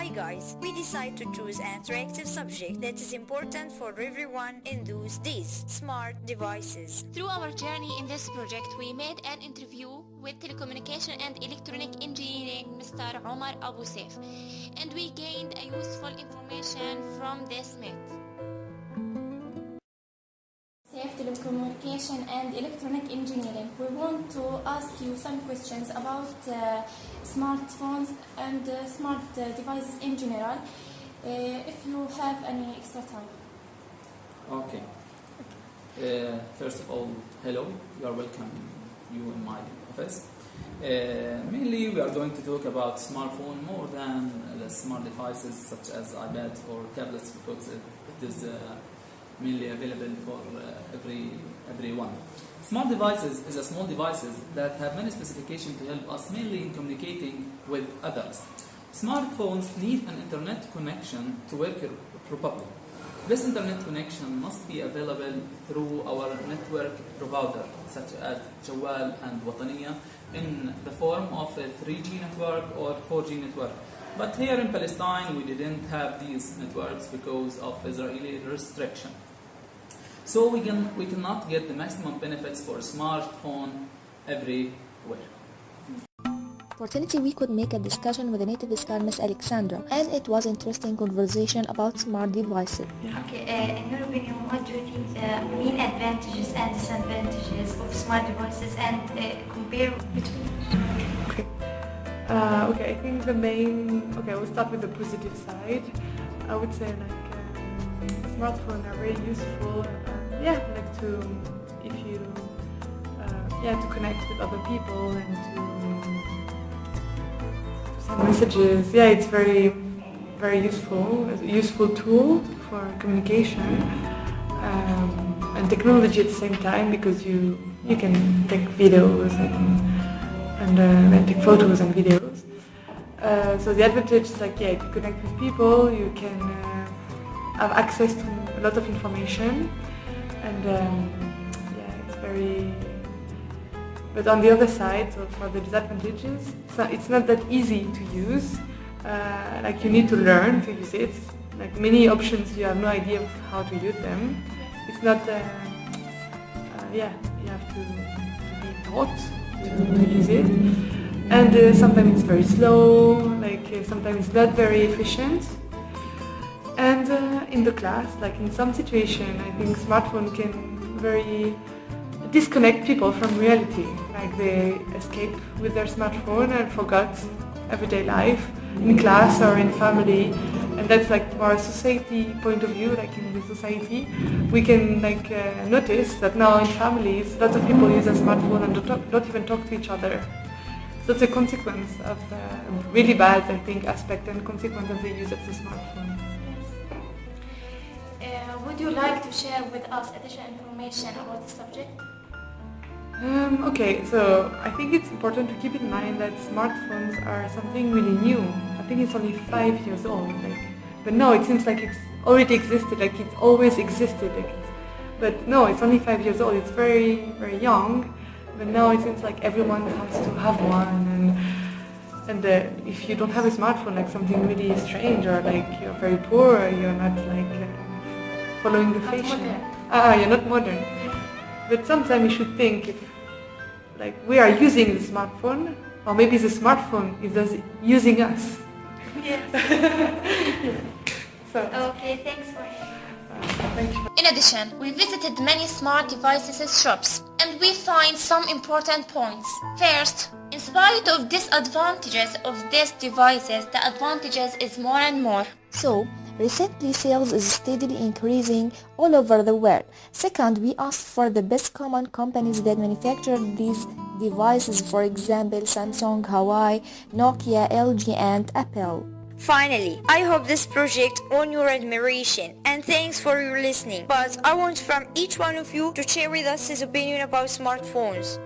Hi guys, we decided to choose an interactive subject that is important for everyone in those days, smart devices. Through our journey in this project, we made an interview with telecommunication and electronic engineering Mr. Omar Abu Saif, and we gained a useful information from this mate. Telecommunication and electronic engineering. We want to ask you some questions about smartphones and smart devices in general, if you have any extra time. Okay. First of all, hello. You are welcome. You in my office. Mainly, we are going to talk about smartphone more than the smart devices such as iPads or tablets, because it is mainly available for everyone. Smart devices is a small devices that have many specifications to help us mainly in communicating with others. Smartphones need an internet connection to work properly. This internet connection must be available through our network provider such as Jawal and Wataniya in the form of a 3G network or 4G network. But here in Palestine, we didn't have these networks because of Israeli restriction. So we cannot get the maximum benefits for a smartphone everywhere. Fortunately, we could make a discussion with a native scholar, Miss Alexandra, and it was interesting conversation about smart devices. Okay, in your opinion, what do you think the main advantages and disadvantages of smart devices, and compare between? Okay, I think the main... Okay, we'll start with the positive side. I would say smartphones are very useful. To connect with other people and to send messages. Yeah, it's very, very useful. It's a useful tool for communication and technology at the same time, because you can take videos and take photos and videos. So the advantage is you connect with people, you can have access to a lot of information, and it's very... But on the other side, so for the disadvantages, it's not that easy to use. You need to learn to use it. Many options, you have no idea of how to use them. It's not, you have to be taught to use it. And sometimes it's very slow, sometimes it's not very efficient. And in the class, in some situation, I think smartphone can very disconnect people from reality. They escape with their smartphone and forgot everyday life in class or in family. And that's more a society point of view. In the society, we can notice that now in families, lots of people use a smartphone and don't even talk to each other. So it's a consequence of a really bad, I think, aspect and consequence of the use of the smartphone. Would you like to share with us additional information about the subject? Okay, so I think it's important to keep in mind that smartphones are something really new. I think it's only 5 years old, but no, it seems like it's already existed, it's always existed. But no, it's only 5 years old. It's very, very young. But now it seems like everyone has to have one, and if you don't have a smartphone, something really strange, or you're very poor, or you're not following the fashion. You're not modern. But sometimes you should think if we are using the smartphone, or maybe the smartphone is using us. Yes. Okay, thanks for it. Thank you. In addition, we visited many smart devices shops, and we find some important points. First, in spite of disadvantages of these devices, the advantages is more and more. So, recently sales is steadily increasing all over the world. Second, we asked for the best common companies that manufacture these devices, for example, Samsung, Huawei, Nokia, LG and Apple. Finally, I hope this project won your admiration, and thanks for your listening. But I want from each one of you to share with us his opinion about smartphones.